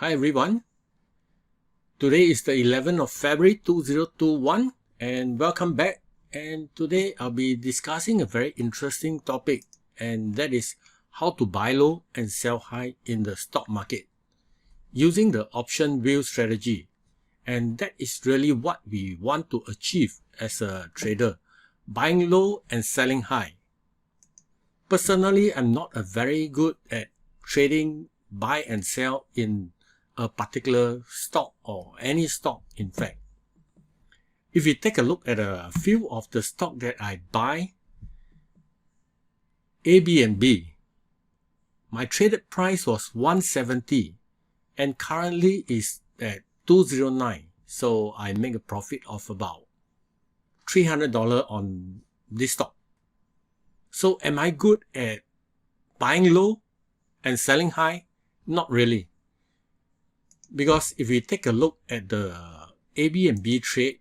Hi everyone, today is the 11th of February 2021 and welcome back, and today I'll be discussing a very interesting topic, and that is how to buy low and sell high in the stock market using the option wheel strategy. And that is really what we want to achieve as a trader, buying low and selling high. Personally, I'm not very good at trading buy and sell in a particular stock or any stock in fact. If you take a look at a few of the stock that I buy, A, B and B, my traded price was 170 and currently is at 209. So I make a profit of about $300 on this stock. So am I good at buying low and selling high? Not really. Because if we take a look at the A, B and B trade,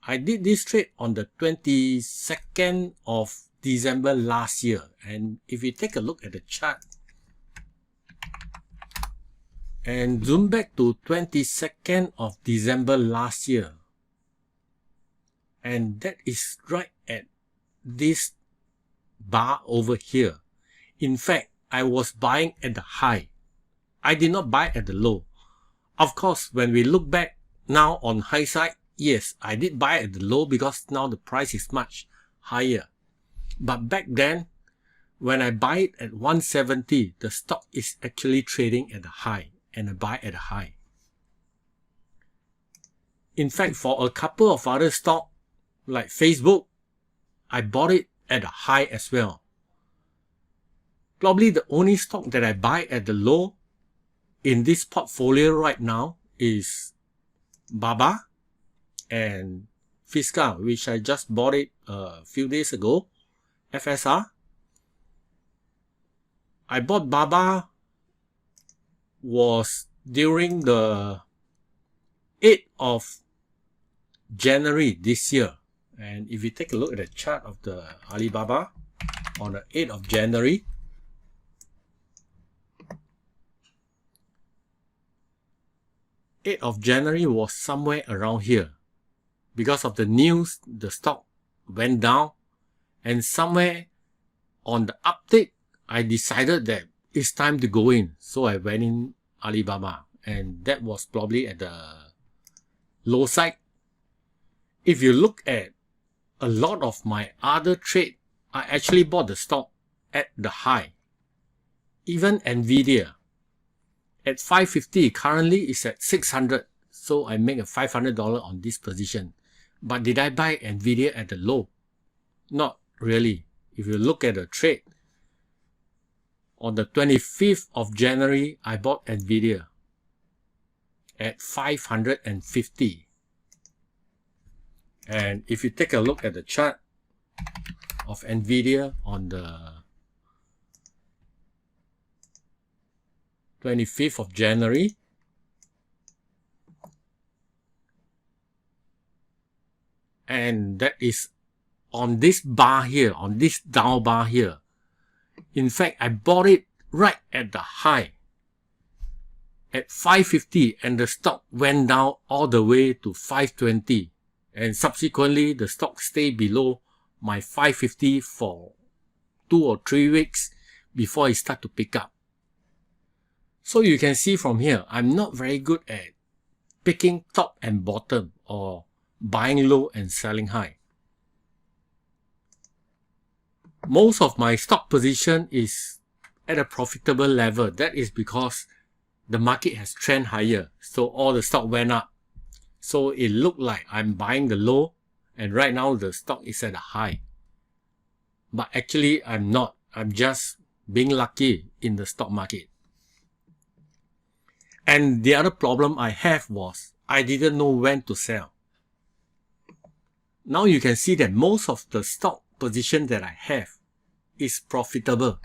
I did this trade on the 22nd of December last year. And if we take a look at the chart and zoom back to 22nd of December last year, and that is right at this bar over here. In fact, I was buying at the high. I did not buy at the low. Of course, when we look back now on hindsight, yes, I did buy at the low because now the price is much higher. But back then, when I buy it at 170, the stock is actually trading at the high and I buy at the high. In fact, for a couple of other stocks like Facebook, I bought it at a high as well. Probably the only stock that I buy at the low in this portfolio right now is BABA and Fisca, which I just bought it a few days ago, FSR. I bought BABA was during the 8th of January this year. And if you take a look at the chart of the Alibaba on the 8th of January, was somewhere around here. Because of the news, the stock went down, and somewhere on the uptick, I decided that it's time to go in. So I went in Alibaba, and that was probably at the low side. If you look at a lot of my other trade, I actually bought the stock at the high. Even Nvidia at 550, currently is at 600. So I make a $500 on this position. But did I buy Nvidia at the low? Not really. If you look at the trade, on the 25th of January, I bought Nvidia at 550. And if you take a look at the chart of Nvidia on the 25th of January, and that is on this bar here, on this down bar here. In fact, I bought it right at the high at 550, and the stock went down all the way to 520. And subsequently, the stock stayed below my 550 for 2 or 3 weeks before it started to pick up. So you can see from here, I'm not very good at picking top and bottom or buying low and selling high. Most of my stock position is at a profitable level. That is because the market has trend higher. So all the stock went up. So it looked like I'm buying the low, and right now the stock is at a high. But actually I'm not. I'm just being lucky in the stock market. And the other problem I have was I didn't know when to sell. Now you can see that most of the stock position that I have is profitable.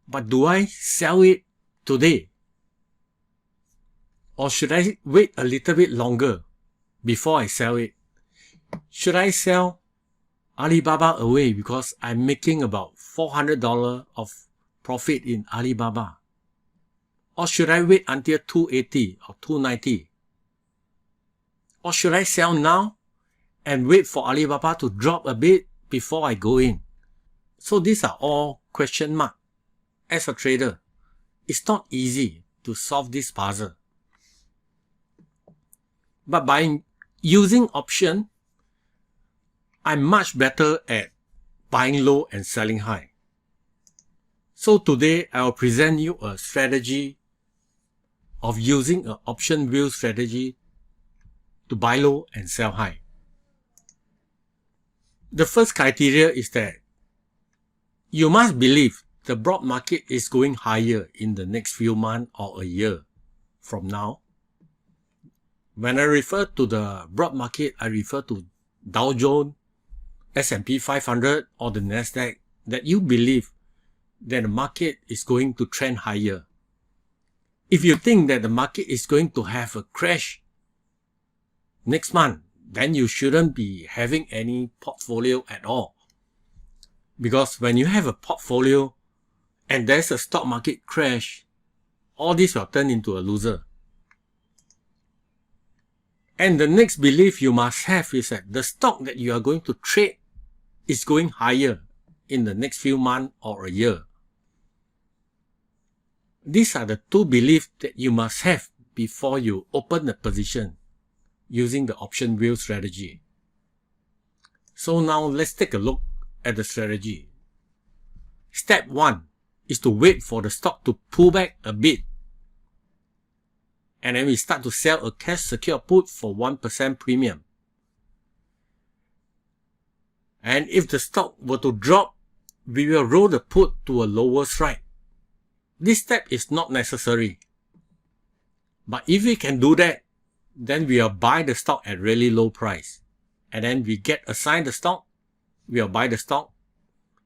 But do I sell it today? Or should I wait a little bit longer before I sell it? Should I sell Alibaba away because I'm making about $400 of profit in Alibaba? Or should I wait until 280 or 290? Or should I sell now and wait for Alibaba to drop a bit before I go in? So these are all question marks. As a trader, it's not easy to solve this puzzle. But by using option, I'm much better at buying low and selling high. So today I will present you a strategy of using an option wheel strategy to buy low and sell high. The first criteria is that you must believe the broad market is going higher in the next few months or a year from now. When I refer to the broad market, I refer to Dow Jones, S&P 500 or the Nasdaq, that you believe that the market is going to trend higher. If you think that the market is going to have a crash next month, then you shouldn't be having any portfolio at all. Because when you have a portfolio and there's a stock market crash, all this will turn into a loser. And the next belief you must have is that the stock that you are going to trade is going higher in the next few months or a year. These are the two beliefs that you must have before you open the position using the option wheel strategy. So now let's take a look at the strategy. Step 1 is to wait for the stock to pull back a bit. And then we start to sell a cash secure put for 1% premium. And if the stock were to drop, we will roll the put to a lower strike. This step is not necessary. But if we can do that, then we will buy the stock at really low price. And then we get assigned the stock, we will buy the stock,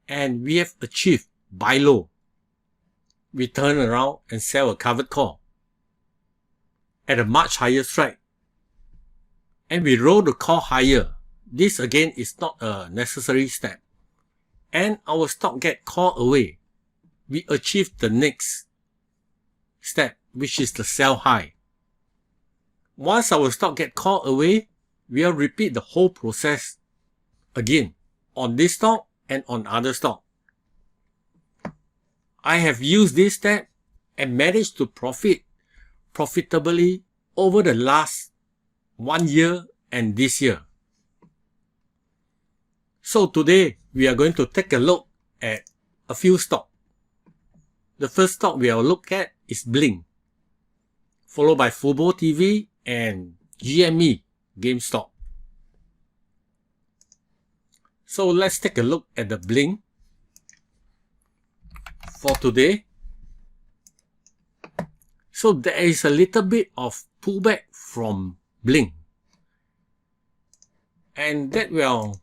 and we have achieved buy low. We turn around and sell a covered call at a much higher strike. And we roll the call higher. This again is not a necessary step. And our stock get called away. We achieve the next step, which is the sell high. Once our stock get called away, we'll repeat the whole process again on this stock and on other stock. I have used this step and managed to profit profitably over the last 1 year and this year. So today we are going to take a look at a few stocks. The first stock we will look at is BLNK, followed by FUBO TV and GME GameStop. So let's take a look at the BLNK for today. So there is a little bit of pullback from BLNK, and that will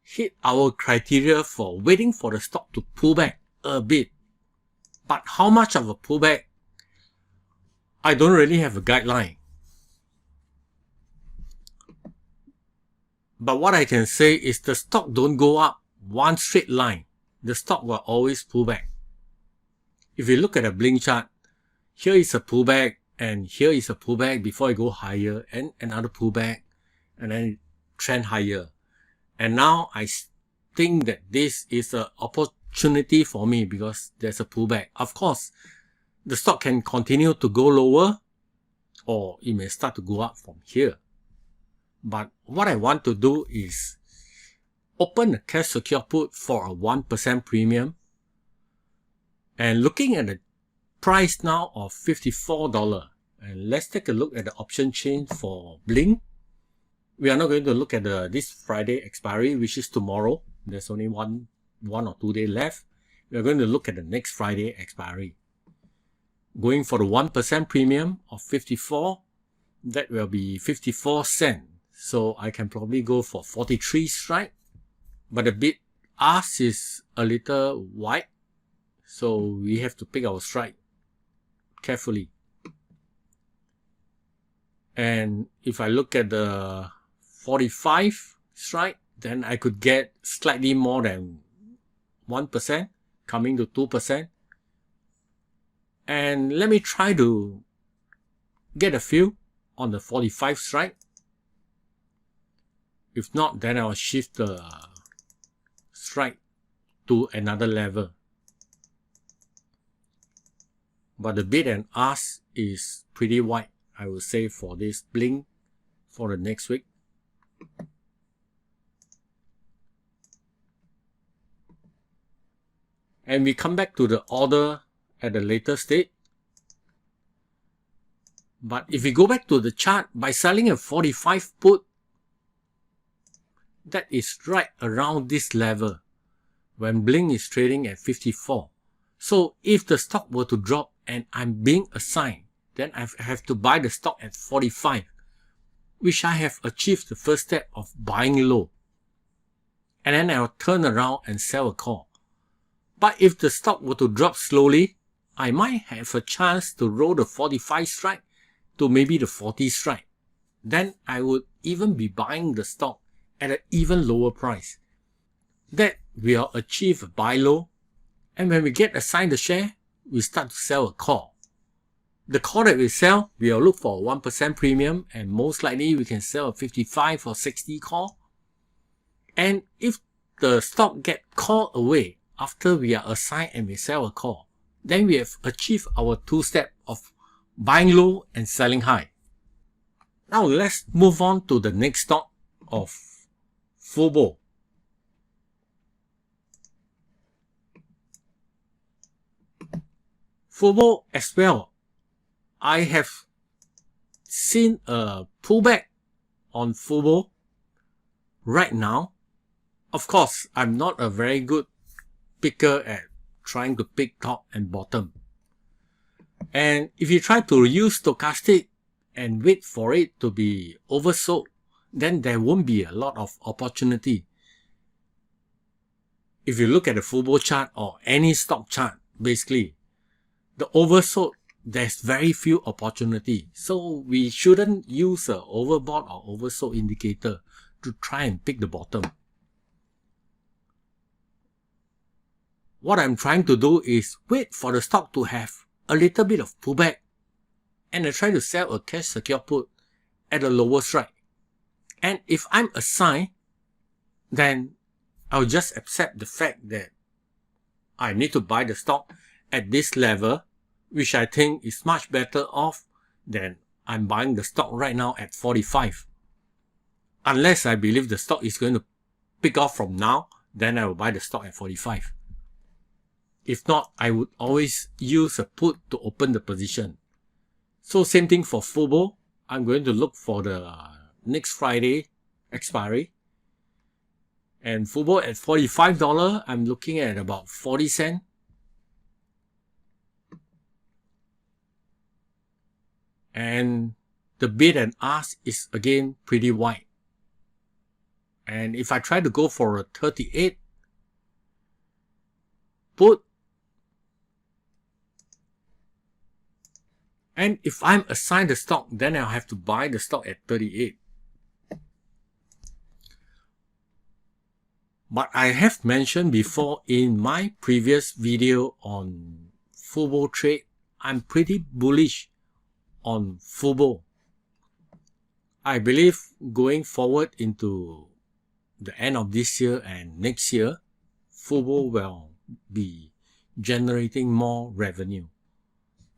hit our criteria for waiting for the stock to pull back a bit. But how much of a pullback? I don't really have a guideline. But what I can say is the stock don't go up one straight line. The stock will always pull back. If you look at a BLNK chart, here is a pullback and here is a pullback before it go higher and another pullback and then trend higher. And now I think that this is an opportunity for me because there's a pullback. Of course, the stock can continue to go lower or it may start to go up from here. But what I want to do is open a cash secure put for a 1% premium. And looking at the price now of $54. And let's take a look at the option chain for BLNK. We are not going to look at this Friday expiry, which is tomorrow. There's only one or 2 days left. We are going to look at the next Friday expiry. Going for the 1% premium of 54, that will be 54 cents. So I can probably go for 43 strike. But the bid ask is a little wide. So we have to pick our strike carefully. And if I look at the 45 strike, then I could get slightly more than 1%, coming to 2%. And let me try to get a fill on the 45 strike. If not, then I'll shift the strike to another level. But the bid and ask is pretty wide, I would say, for this blink for the next week. And we come back to the order at a later stage. But if we go back to the chart, by selling a 45 put, that is right around this level when Blink is trading at 54. So if the stock were to drop and I'm being assigned, then I have to buy the stock at 45, which I have achieved the first step of buying low. And then I'll turn around and sell a call. But if the stock were to drop slowly, I might have a chance to roll the 45 strike to maybe the 40 strike. Then I would even be buying the stock at an even lower price. That will achieve a buy low, and when we get assigned the share, we start to sell a call. The call that we sell, we'll look for a 1% premium, and most likely we can sell a 55 or 60 call. And if the stock get called away after we are assigned and we sell a call, then we have achieved our two-step of buying low and selling high. Now let's move on to the next stock of FUBO. FUBO as well, I have seen a pullback on FUBO right now. Of course, I'm not a very good picker at trying to pick top and bottom. And if you try to use stochastic and wait for it to be oversold, then there won't be a lot of opportunity. If you look at the FUBO chart or any stock chart, basically, the oversold, there's very few opportunity. So we shouldn't use a overbought or oversold indicator to try and pick the bottom. What I'm trying to do is wait for the stock to have a little bit of pullback, and I try to sell a cash secure put at a lower strike. And if I'm assigned, then I'll just accept the fact that I need to buy the stock at this level, which I think is much better off than I'm buying the stock right now at 45. Unless I believe the stock is going to pick off from now, then I will buy the stock at 45. If not, I would always use a put to open the position. So same thing for FUBO. I'm going to look for the next Friday expiry. And FUBO at $45, I'm looking at about 40 cents. And the bid and ask is again pretty wide. And if I try to go for a 38 put, and if I'm assigned the stock, then I'll have to buy the stock at 38. But I have mentioned before in my previous video on FUBO trade, I'm pretty bullish on FUBO. I believe going forward into the end of this year and next year, FUBO will be generating more revenue.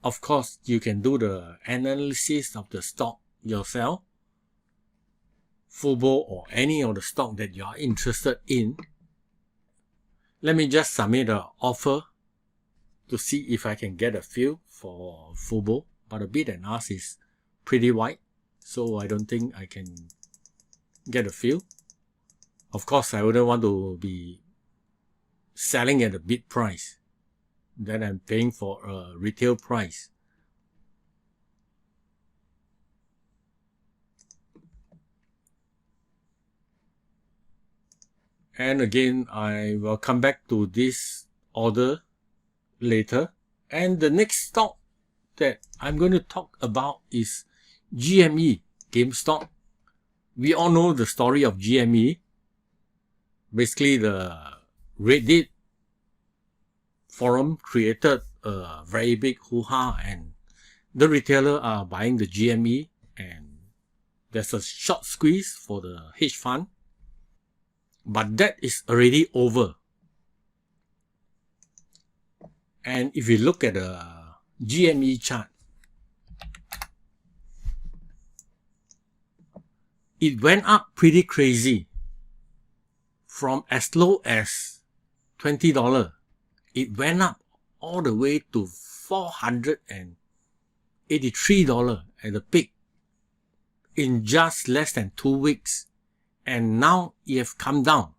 Of course, you can do the analysis of the stock yourself, FUBO or any of the stock that you are interested in. Let me just submit an offer to see if I can get a feel for FUBO, but the bid and ask is pretty wide, so I don't think I can get a feel. Of course, I wouldn't want to be selling at a bid price. Then I'm paying for a retail price. And again, I will come back to this order later. And the next stock that I'm going to talk about is GME, GameStop. We all know the story of GME. Basically, the Reddit forum created a very big hoo-ha, and the retailer are buying the GME, and there's a short squeeze for the hedge fund. But that is already over. And if you look at the GME chart, it went up pretty crazy. From as low as $20, it went up all the way to $483 at the peak in just less than 2 weeks. And now it have come down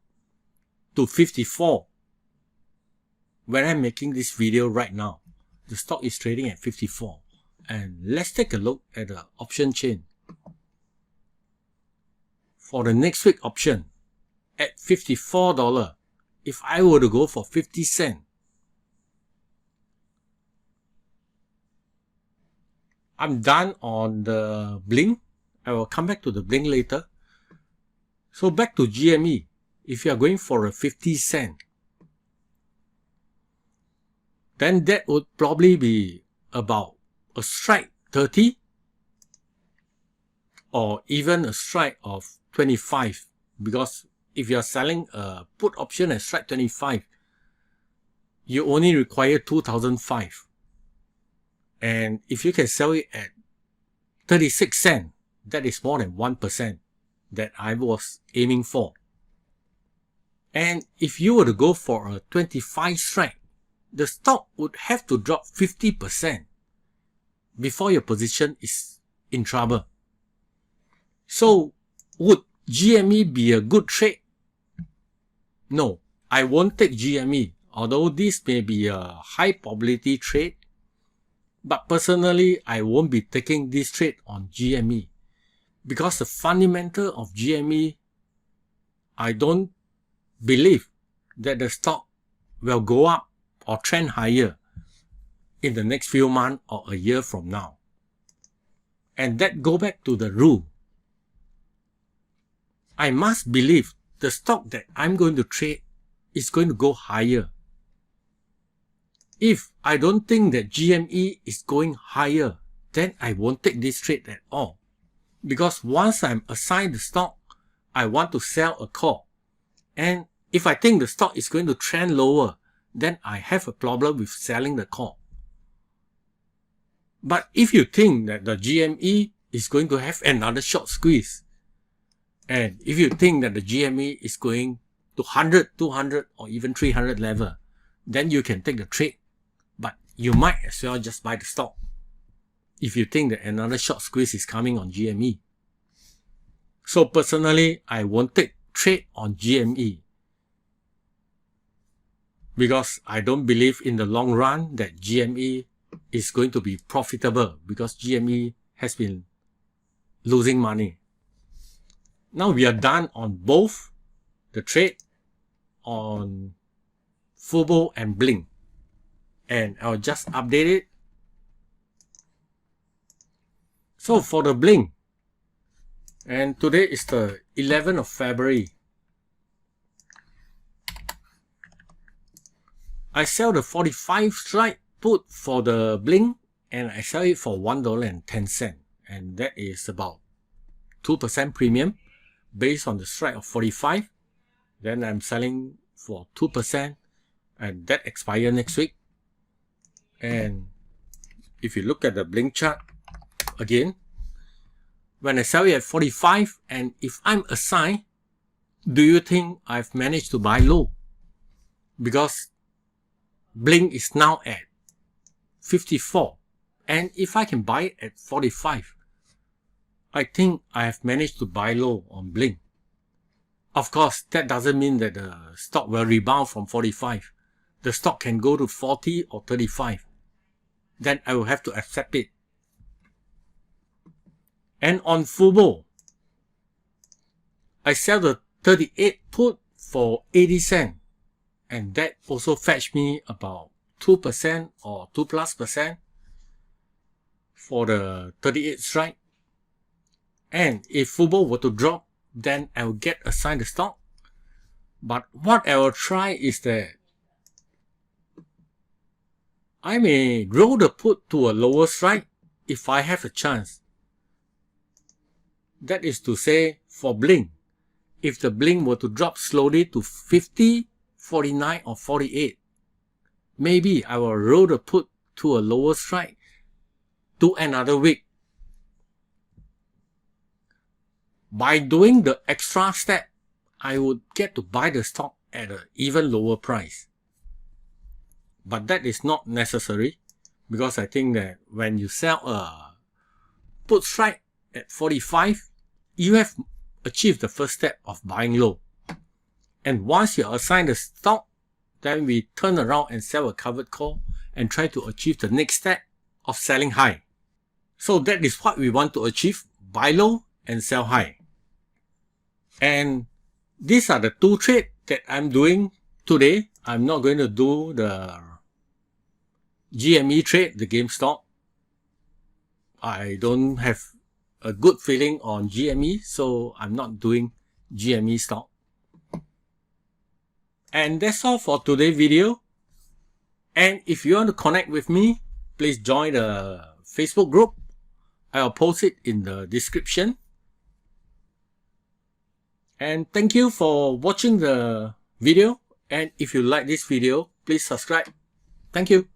to 54. When I'm making this video right now, the stock is trading at 54. And let's take a look at the option chain. For the next week option, at $54, if I were to go for 50 cents, I'm done on the BLNK. I will come back to the BLNK later. So back to GME, if you are going for a 50 cents, then that would probably be about a strike 30 or even a strike of 25, because if you are selling a put option at strike 25, you only require 2,005. And if you can sell it at 36 cents, that is more than 1% that I was aiming for. And if you were to go for a 25 strike, the stock would have to drop 50% before your position is in trouble. So would GME be a good trade? No, I won't take GME, although this may be a high probability trade. But personally, I won't be taking this trade on GME, because the fundamental of GME, I don't believe that the stock will go up or trend higher in the next few months or a year from now. And that go back to the rule. I must believe the stock that I'm going to trade is going to go higher. If I don't think that GME is going higher, then I won't take this trade at all. Because once I'm assigned the stock, I want to sell a call. And if I think the stock is going to trend lower, then I have a problem with selling the call. But if you think that the GME is going to have another short squeeze, and if you think that the GME is going to 100, 200 or even 300 level, then you can take the trade. But you might as well just buy the stock if you think that another short squeeze is coming on GME. So personally, I won't take trade on GME, because I don't believe in the long run that GME is going to be profitable, because GME has been losing money. Now we are done on both the trade on FUBO and BLNK. And I'll just update it. So for the BLNK, and today is the 11th of February, I sell the 45 strike put for the BLNK, and I sell it for $1.10, and that is about 2% premium based on the strike of 45. Then I'm selling for 2%, and that expires next week. And if you look at the BLNK chart again, when I sell it at 45, and if I'm assigned, do you think I've managed to buy low? Because BLNK is now at 54, and if I can buy it at 45, I think I have managed to buy low on BLNK. Of course, that doesn't mean that the stock will rebound from 45. The stock can go to 40 or 35. Then I will have to accept it. And on FUBO, I sell the 38 put for 80 cents. And that also fetched me about 2% or 2+% for the 38 strike. And if FUBO were to drop, then I will get assigned the stock. But what I will try is that I may roll the put to a lower strike if I have a chance. That is to say, for BLNK, if the BLNK were to drop slowly to 50, 49 or 48, maybe I will roll the put to a lower strike to another week. By doing the extra step, I would get to buy the stock at an even lower price. But that is not necessary, because I think that when you sell a put strike at 45, you have achieved the first step of buying low. And once you assign the stock, then we turn around and sell a covered call and try to achieve the next step of selling high. So that is what we want to achieve: buy low and sell high. And these are the two trades that I'm doing today. I'm not going to do the GME trade, the GameStop. I don't have a good feeling on GME, so I'm not doing GME stock. And that's all for today's video. And if you want to connect with me, please join the Facebook group. I'll post it in the description. And thank you for watching the video. And if you like this video, please subscribe. Thank you.